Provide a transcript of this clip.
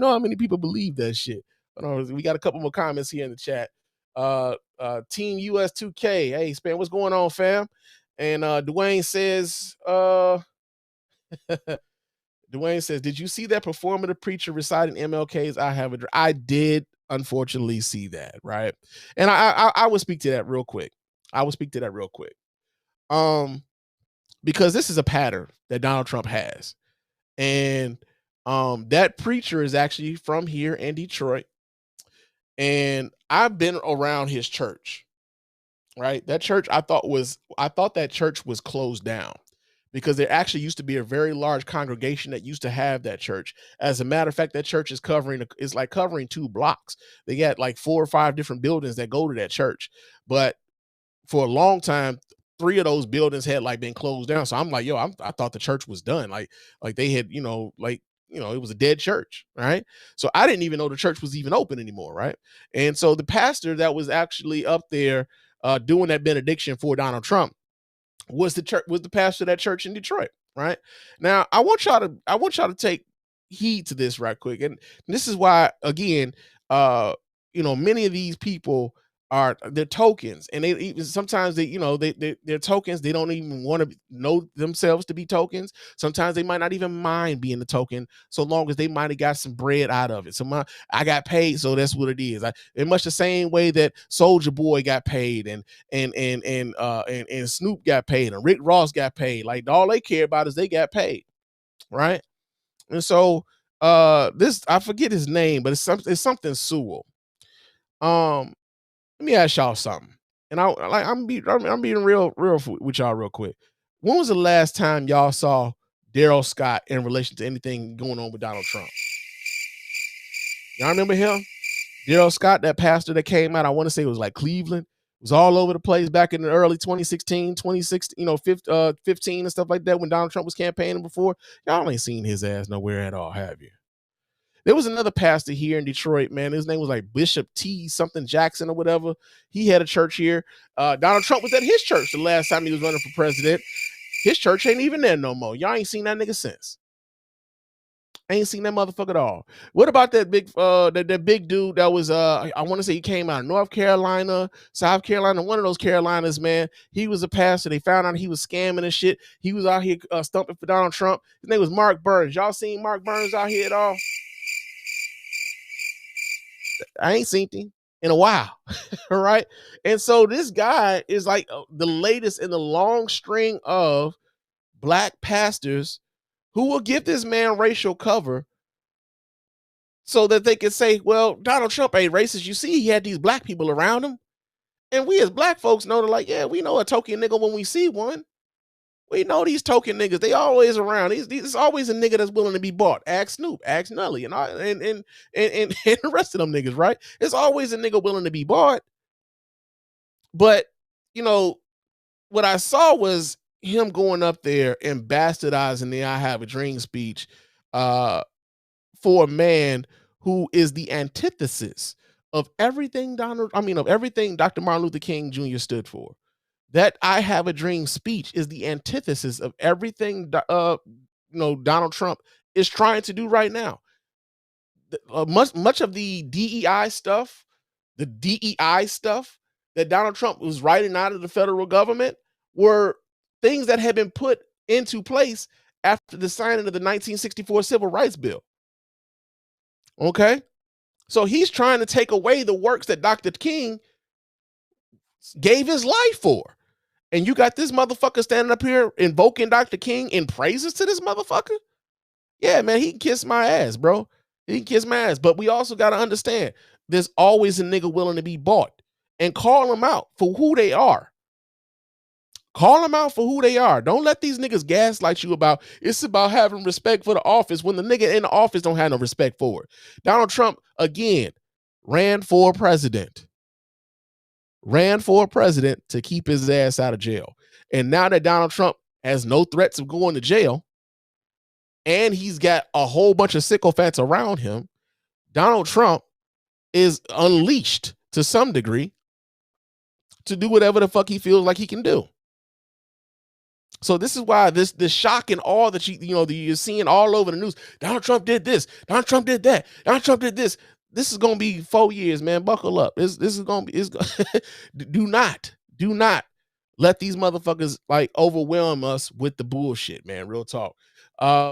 know how many people believe that shit. We got a couple more comments here in the chat. Team US2K. Hey, Span, what's going on, fam? And Dwayne says, Dwayne says, did you see that performative preacher reciting MLK's I Have a Dream? I did, unfortunately, see that, right? And I will speak to that real quick. Because this is a pattern that Donald Trump has. And that preacher is actually from here in Detroit. And I've been around his church, right? That church I thought that church was closed down because there actually used to be a very large congregation that used to have that church. As a matter of fact, that church is covering 2 blocks. They got like 4 or 5 different buildings that go to that church. But for a long time, 3 of those buildings had like been closed down. So I'm like, I thought the church was done. Like they had, it was a dead church, right? So I didn't even know the church was even open anymore, right? And so the pastor that was actually up there doing that benediction for Donald Trump was the pastor of that church in Detroit, right? Now I want y'all to take heed to this right quick, and this is why, again, many of these people they're tokens, and they even sometimes they're tokens. They don't even want to know themselves to be tokens. Sometimes they might not even mind being a token, so long as they might have got some bread out of it. So I got paid, so that's what it is. In much the same way that Soulja Boy got paid, and Snoop got paid, and Rick Ross got paid. Like all they care about is they got paid, right? And so this, I forget his name, but it's something Sewell. Let me ask y'all something, and I'm being real with y'all real quick. When was the last time y'all saw Daryl Scott in relation to anything going on with Donald Trump? Y'all remember him? Daryl Scott, that pastor that came out, I want to say it was like Cleveland. It was all over the place back in the early 2016, 15 and stuff like that when Donald Trump was campaigning before. Y'all ain't seen his ass nowhere at all, have you? There was another pastor here in Detroit, man. His name was like Bishop T something Jackson or whatever. He had a church here. Donald Trump was at his church the last time he was running for president. His church ain't even there no more. Y'all ain't seen that nigga since. I ain't seen that motherfucker at all. What about that big that big dude that was I want to say he came out of North Carolina, South Carolina, one of those Carolinas, man. He was a pastor. They found out he was scamming and shit. He was out here stumping for Donald Trump. His name was Mark Burns. Y'all seen Mark Burns out here at all? I ain't seen him in a while. All right. And so this guy is like the latest in the long string of black pastors who will give this man racial cover so that they can say, well, Donald Trump ain't racist. You see, he had these black people around him. And we as black folks know that, like, yeah, we know a token nigga when we see one. We know these token niggas, they always around. There's always a nigga that's willing to be bought. Ask Snoop, ask Nelly, and the rest of them niggas, right? There's always a nigga willing to be bought. But, what I saw was him going up there and bastardizing the I Have a Dream speech for a man who is the antithesis of everything everything Dr. Martin Luther King Jr. stood for. That I Have a Dream speech is the antithesis of everything Donald Trump is trying to do right now. Much of the DEI stuff that Donald Trump was writing out of the federal government were things that had been put into place after the signing of the 1964 Civil Rights Bill. Okay? So he's trying to take away the works that Dr. King gave his life for. And you got this motherfucker standing up here invoking Dr. King in praises to this motherfucker? Yeah, man, he can kiss my ass, bro. He can kiss my ass. But we also got to understand, there's always a nigga willing to be bought. And call them out for who they are. Call them out for who they are. Don't let these niggas gaslight you about, it's about having respect for the office when the nigga in the office don't have no respect for it. Donald Trump, again, ran for president to keep his ass out of jail. And now that Donald Trump has no threats of going to jail, and he's got a whole bunch of sycophants around him, Donald Trump is unleashed to some degree to do whatever the fuck he feels like he can do. So this is why this shock and all that you're seeing all over the news. Donald Trump did this. Donald Trump did that. Donald Trump did this. This is gonna be 4 years, man. Buckle up. This is gonna be. Do not let these motherfuckers like overwhelm us with the bullshit, man. Real talk.